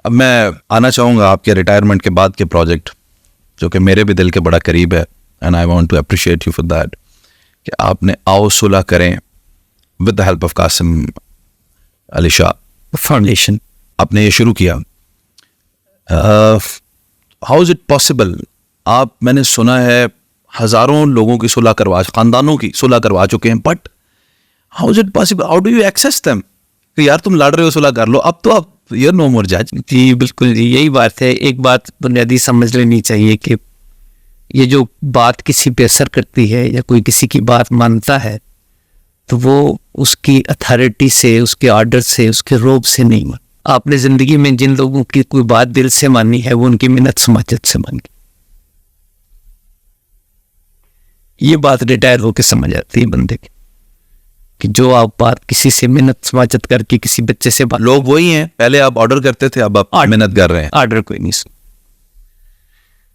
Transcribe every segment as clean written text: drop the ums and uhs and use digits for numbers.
अब मैं आना चाहूँगा आपके रिटायरमेंट के बाद के प्रोजेक्ट, जो कि मेरे भी दिल के बड़ा करीब है, and I want to appreciate you for that, कि आपने आओ सुलह करें with the help of Kasim Ali Shah foundation आपने ये शुरू किया। How is it possible? आप, मैंने सुना है हज़ारों लोगों की सुलह करवा, ख़ानदानों की सुलह करवा चुके हैं, but how is it possible? How do you access them कि यार तुम लड़ रहे हो, सुलह कर लो, अब तो आप you're no more judge। जी बिल्कुल जी, यही बात है। एक बात बुनियादी समझ लेनी चाहिए कि ये जो बात किसी पे असर करती है या कोई किसी की बात मानता है, तो वो उसकी अथॉरिटी से, उसके ऑर्डर से, उसके रोब से नहीं मान। आपने ज़िंदगी में जिन लोगों की कोई बात दिल से मानी है, वो उनकी मिन्नत समाजत से मानी। ये बात रिटायर होकर समझ आती है बंदे की, कि जो आप बात किसी से मिन्नत समाजत करके किसी बच्चे से बात, लोग वही हैं, पहले आप ऑर्डर करते थे, अब आप मेहनत कर रहे हैं। ऑर्डर कोई नहीं सुन।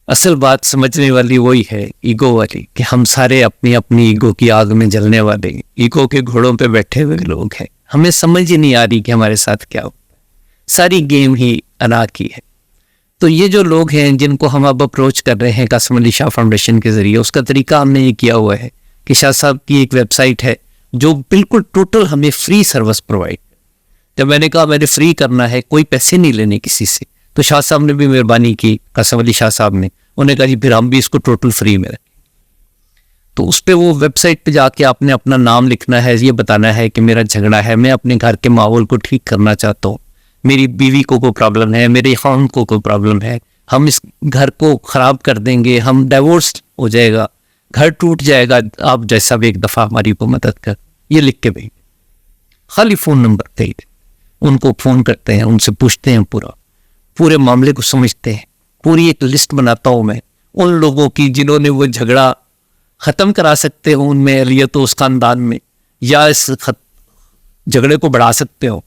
असल बात समझने वाली वही है, ईगो वाली, कि हम सारे अपनी अपनी ईगो की आग में जलने वाले, ईगो के घोड़ों पे बैठे हुए लोग हैं। हमें समझ ही नहीं आ रही कि हमारे साथ क्या हो, सारी गेम ही अना की है। तो ये जो लोग हैं जिनको हम अब अप्रोच कर रहे हैं कासिम अली शाह फाउंडेशन के जरिए, उसका तरीका हमने ये किया हुआ है कि शाह साहब की एक वेबसाइट है जो बिल्कुल टोटल हमें फ्री सर्विस प्रोवाइड। जब मैंने कहा मैंने फ्री करना है, कोई पैसे नहीं लेने किसी से, तो शाह साहब ने भी मेहरबानी की, कासिम अली शाह साहब ने, उन्हें कहा जी फिर हम भी इसको टोटल फ्री में रखें। तो उस पर वो वेबसाइट पे जाके आपने अपना नाम लिखना है, ये बताना है कि मेरा झगड़ा है, मैं अपने घर के माहौल को ठीक करना चाहता हूँ, मेरी बीवी को कोई प्रॉब्लम है, मेरे खान को कोई प्रॉब्लम है, हम इस घर को ख़राब कर देंगे, हम डाइवोर्स हो जाएगा, घर टूट जाएगा, आप जैसा भी एक दफ़ा हमारी को मदद कर, ये लिख के भेज। खाली फ़ोन नंबर दे, उनको फ़ोन करते हैं, उनसे पूछते हैं, पूरे मामले को समझते हैं। पूरी एक लिस्ट बनाता हूँ मैं उन लोगों की जिन्होंने वो झगड़ा ख़त्म करा सकते हो उनमें अहलियत तो उस ख़ानदान में, या इस झगड़े को बढ़ा सकते हो।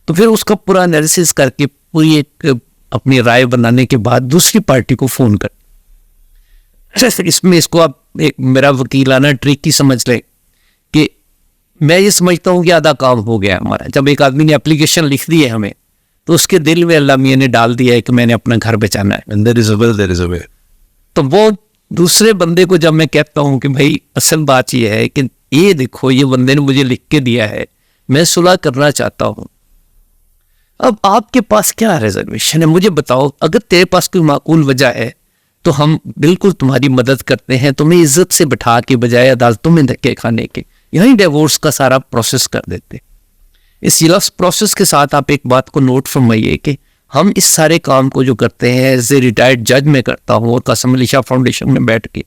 तो फिर उसका पूरा एनालिसिस करके पूरी एक अपनी राय बनाने के बाद दूसरी पार्टी को फ़ोन कर, इसमें इसको आप एक मेरा वकीलाना ट्रिक ही समझ लें कि मैं ये समझता हूँ कि आधा काम हो गया हमारा। जब एक आदमी ने एप्लीकेशन लिख दी है हमें, तो उसके दिल में अल्लाह मियाँ ने डाल दिया है कि मैंने अपना घर बचाना है। There is a will, there is a way। तो वो दूसरे बंदे को जब मैं कहता हूँ कि भाई असल बात ये है कि ये देखो, ये बंदे ने मुझे लिख के दिया है, मैं सुलह करना चाहता हूँ, अब आपके पास क्या रिजर्वेशन है, मुझे बताओ। अगर तेरे पास कोई माकूल वजह है तो हम बिल्कुल तुम्हारी मदद करते हैं, तुम्हें इज्जत से बैठा के बजाय अदालतों में धक्के खाने के, यहीं डिवोर्स का सारा प्रोसेस कर देते। इस प्रोसेस के साथ आप एक बात को नोट फरमाइए कि हम इस सारे काम को जो करते हैं एज ए रिटायर्ड जज में करता हूँ और कासिम अली शाह फाउंडेशन में बैठ के,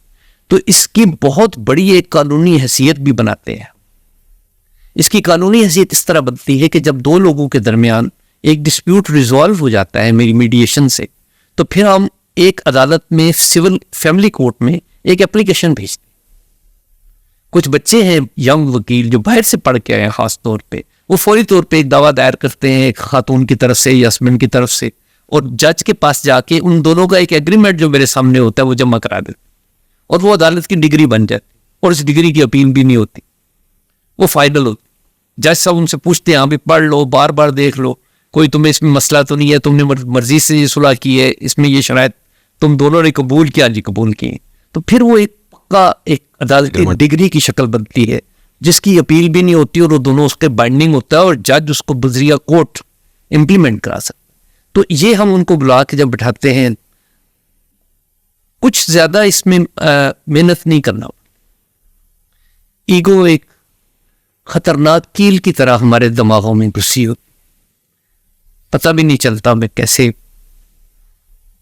तो इसकी बहुत बड़ी एक कानूनी हैसियत भी बनाते हैं। इसकी कानूनी हैसियत इस तरह बनती है कि जब दो लोगों के दरमियान एक डिस्प्यूट रिजॉल्व हो जाता है मेरी मीडिएशन से, तो फिर हम एक अदालत में सिविल फैमिली कोर्ट में एक एप्लीकेशन भेजते हैं। कुछ बच्चे हैं यंग वकील जो बाहर से पढ़ के आए हैं, खास तौर पे वो फौरी तौर पे एक दावा दायर करते हैं एक खातून की तरफ से या हस्बैंड की तरफ से, और जज के पास जाके उन दोनों का एक एग्रीमेंट जो मेरे सामने होता है वो जमा करा देते, और वो अदालत की डिग्री बन जाती, और इस डिग्री की अपील भी नहीं होती, वो फाइनल होती। जज साहब उनसे पूछते हैं, हाँ भी पढ़ लो, बार बार देख लो, कोई तुम्हें इसमें मसला तो नहीं है, तुमने मर्जी से ये सुलह की है, इसमें ये शराइत तुम दोनों ने कबूल किया, जी कबूल किए, तो फिर वो एक पक्का एक अदालत की डिग्री की शक्ल बनती है जिसकी अपील भी नहीं होती, और वो दोनों उसके बाइंडिंग होता है, और जज उसको बजरिया कोर्ट इम्प्लीमेंट करा सकते। तो ये हम उनको बुला के जब बिठाते हैं, कुछ ज्यादा इसमें मेहनत नहीं करना। ईगो एक खतरनाक कील की तरह हमारे दिमागों में घुसी हो, पता भी नहीं चलता मैं कैसे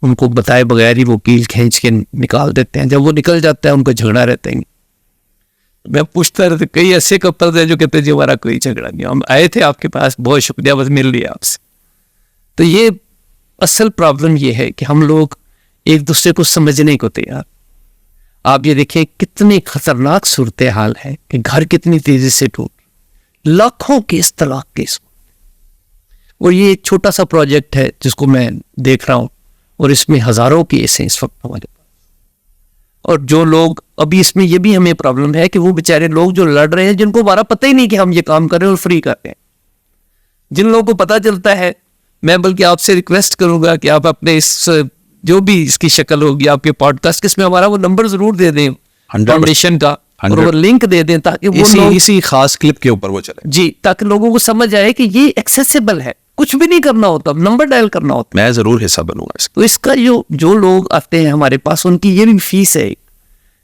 उनको बताए बगैर ही वो कील खींच के निकाल देते हैं। जब वो निकल जाता है उनको झगड़ा रहते हैं। मैं पूछता रहता, कई ऐसे कपल्स हैं जो कहते हैं जी हमारा कोई झगड़ा नहीं, हम आए थे आपके पास, बहुत शुक्रिया, बस मिल लिया आपसे। तो ये असल प्रॉब्लम ये है कि हम लोग एक दूसरे को समझने को तैयार। आप ये देखिए कितनी खतरनाक सूरत हाल है कि घर कितनी तेजी से टूट, लाखों केस तलाक केस। और ये एक छोटा सा प्रोजेक्ट है जिसको मैं देख रहा हूँ, और इसमें हजारों केस हैं इस वक्त हमारे पास। और जो लोग अभी इसमें ये भी हमें प्रॉब्लम है कि वो बेचारे लोग जो लड़ रहे हैं, जिनको हमारा पता ही नहीं कि हम ये काम कर रहे हैं और फ्री कर रहे हैं। जिन लोगों को पता चलता है मैं बल्कि आपसे रिक्वेस्ट करूंगा कि आप अपने इस जो भी इसकी शक्ल होगी आपके पॉडकास्ट किसमें हमारा वो नंबर जरूर दे दें 100% फाउंडेशन का, और वो लिंक दे दें ताकि वो इसी लोग इसी खास क्लिप के ऊपर वो चले। जी, ताकि लोगों को समझ आए कि ये एक्सेसिबल है, कुछ भी नहीं करना होता, नंबर डायल करना होता। मैं जरूर हिस्सा बनूंगा इसका। तो इसका जो लोग आते हैं हमारे पास, उनकी ये भी फीस है।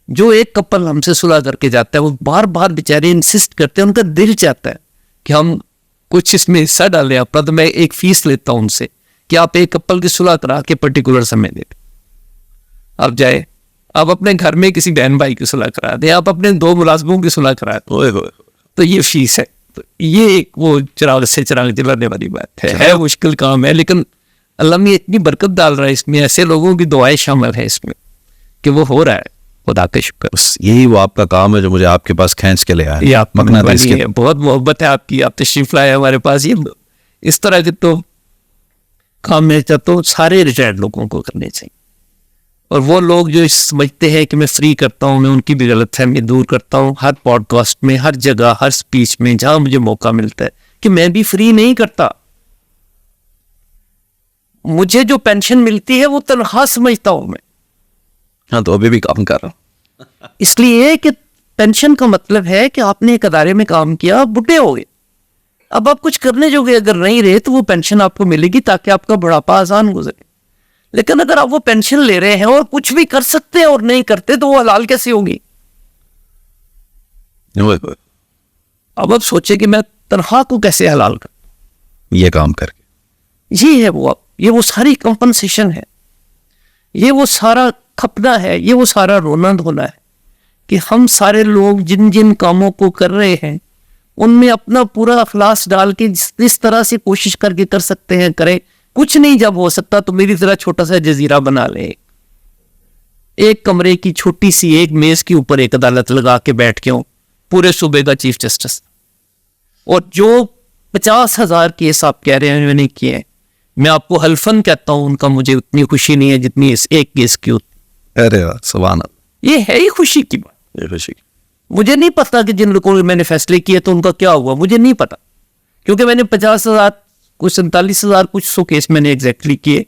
जो एक कपल हमसे सुलह करके जाता है, वो बार बार बेचारे इंसिस्ट करते हैं, उनका दिल चाहता है कि हम कुछ इसमें हिस्सा डालें अपना, तो मैं एक फीस लेता हूं उनसे कि आप एक कपल की सुलह करा के पर्टिकुलर समय दे दें। आप जाए, आप अपने घर में किसी बहन भाई की सुलह करा दें, आप अपने 2 मुलाजमों की सुलह करा दें, ओए होए। तो ये फीस है। तो ये एक वो चिराग से चिराग जलाने वाली बात है मुश्किल काम है, लेकिन अल्लाह में इतनी बरकत डाल रहा है इसमें, ऐसे लोगों की दुआएं शामिल है इसमें कि वो हो रहा है। खुदा का शुक्र। बस यही वो आपका काम है जो मुझे आपके पास खींच के ले आया। ये आप मकनातीस के। बहुत मोहब्बत है आपकी, आप तशरीफ लाए हमारे पास। ये इस तरह के तो काम मैं चाहता हूँ सारे रिटायर्ड लोगों को करने चाहिए, और वो लोग जो समझते हैं कि मैं फ्री करता हूँ, मैं उनकी भी गलतफहमी दूर करता हूँ हर पॉडकास्ट में, हर जगह, हर स्पीच में, जहां मुझे मौका मिलता है कि मैं भी फ्री नहीं करता। मुझे जो पेंशन मिलती है वो तनख्वाह समझता हूं मैं। हाँ, तो अभी भी काम कर रहा हूँ। इसलिए कि पेंशन का मतलब है कि आपने एक अदारे में काम किया, आप बुढ़े हो गए, अब आप कुछ करने जोगे अगर नहीं रहे तो वो पेंशन आपको मिलेगी ताकि आपका बुढ़ापा आसान गुजरे। लेकिन अगर आप वो पेंशन ले रहे हैं और कुछ भी कर सकते हैं और नहीं करते, तो वो हलाल कैसे होगी? ओए होए। अब आप सोचे कि मैं तनख्वाह को कैसे हलाल कर, ये काम करके ये है ये वो सारी कंपनसेशन है, ये वो सारा खपना है, ये वो सारा रोना धोना है कि हम सारे लोग जिन जिन कामों को कर रहे हैं उनमें अपना पूरा अखलास डाल के जिस तरह से कोशिश करके कर सकते हैं करें। कुछ नहीं जब हो सकता तो मेरी तरह छोटा सा जजीरा बना ले, एक कमरे की छोटी सी एक मेज के ऊपर एक अदालत लगा के बैठ के हूं, पूरे सूबे का चीफ जस्टिस, और जो 50,000 केस आप कह रहे हैं मैंने किए हैं, मैं आपको हल्फन कहता हूं उनका मुझे उतनी खुशी नहीं है जितनी इस एक केस की होती। अरे वाह, सुभान अल्लाह। ये है ही खुशी की बात। ये खुशी। मुझे नहीं पता कि जिन लोगों ने मैंने फैसले किए तो उनका क्या हुआ, मुझे नहीं पता, क्योंकि मैंने 50,000 कुछ 47,000 कुछ 100 केस मैंने एग्जैक्टली किए,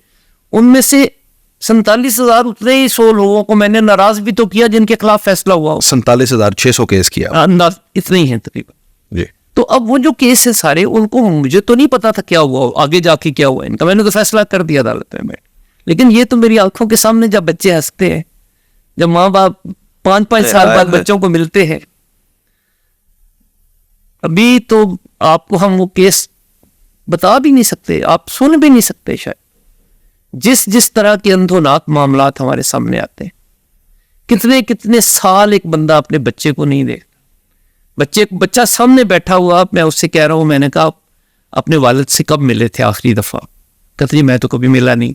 उनमें से 47,000 उतने ही 100 लोगों को मैंने नाराज भी तो किया जिनके खिलाफ फैसला हुआ। 47,600 केस किया। अंदाज इतने ही है तकरीबन। जी। तो अब वो जो केस है सारे, उनको मुझे तो नहीं पता था क्या हुआ आगे जाके क्या हुआ इनका, मैंने तो फैसला कर दिया अदालत में बैठ। लेकिन ये तो मेरी आंखों के सामने जब बच्चे हंसते हैं, जब माँ बाप 5-5 साल बाद बच्चों को मिलते हैं, अभी तो आपको हम वो केस बता भी नहीं सकते, आप सुन भी नहीं सकते शायद, जिस तरह के अंधोनाक मामलात हमारे सामने आते हैं। कितने कितने साल एक बंदा अपने बच्चे को नहीं देखता, बच्चा सामने बैठा हुआ, मैं उससे कह रहा हूं, मैंने कहा अपने वालिद से कब मिले थे आखिरी दफा? कहते जी मैं तो कभी मिला नहीं।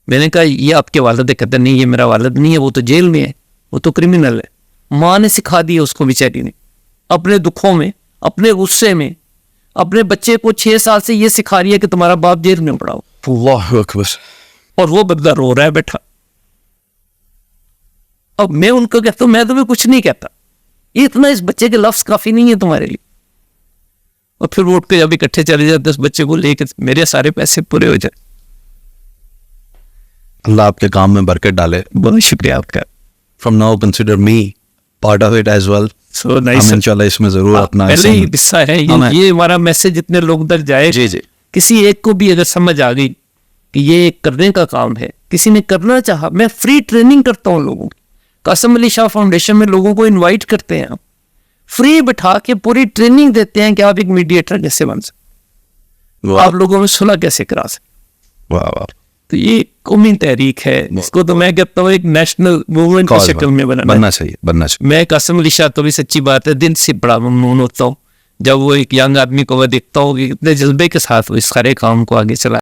मैंने कहा ये आपके वालिद है? कहते नहीं ये मेरा वालिद नहीं है, वो तो जेल में है, वो तो क्रिमिनल है। माँ ने सिखा दी उसको बेचारी ने, अपने दुखों में, अपने गुस्से में, अपने बच्चे को 6 साल से ये सिखा रही है कि तुम्हारा बाप जेल में पड़ा हो। अल्लाहु अकबर। और वो बंदा रो रहा है बैठा। अब मैं उनको कहता हूं मैं तुम्हें कुछ नहीं कहता, ये इतना इस बच्चे के लफ्ज काफी नहीं है तुम्हारे लिए। और फिर वो उठ के जब इकट्ठे चले जाते उस बच्चे को लेकर, मेरे सारे पैसे पूरे हो जाए। अल्लाह आपके काम में बरकत डाले। बहुत शुक्रिया आपका। From now consider me part of it as well. So nice. इंशाल्लाह इसमें जरूर अपना पहले ही हिस्सा है ये हमारा मैसेज जितने लोग तक जाए। जी जी। किसी एक को भी अगर समझ आ गई कि ये करने का काम है, किसी ने करना चाहा, मैं फ्री ट्रेनिंग करता हूँ लोगों की। कासिम अली शाह फाउंडेशन में लोगों को इनवाइट करते हैं, फ्री बिठा के पूरी ट्रेनिंग देते हैं कि आप एक मीडिएटर कैसे बन सकते, आप लोगों में सुलह कैसे करा सकते। वाह वाह। तो ये कौमी तहरीक है, इसको तो मैं कहता हूँ एक नेशनल मूवमेंट की शक्ल में बनना चाहिए। मैं कासिम अली शाह, तो भी सच्ची बात है, दिन से बड़ा ममनून होता हूँ जब वो एक यंग आदमी को मैं देखता हूँ कि कितने जज्बे के साथ वो इस सारे काम को आगे चला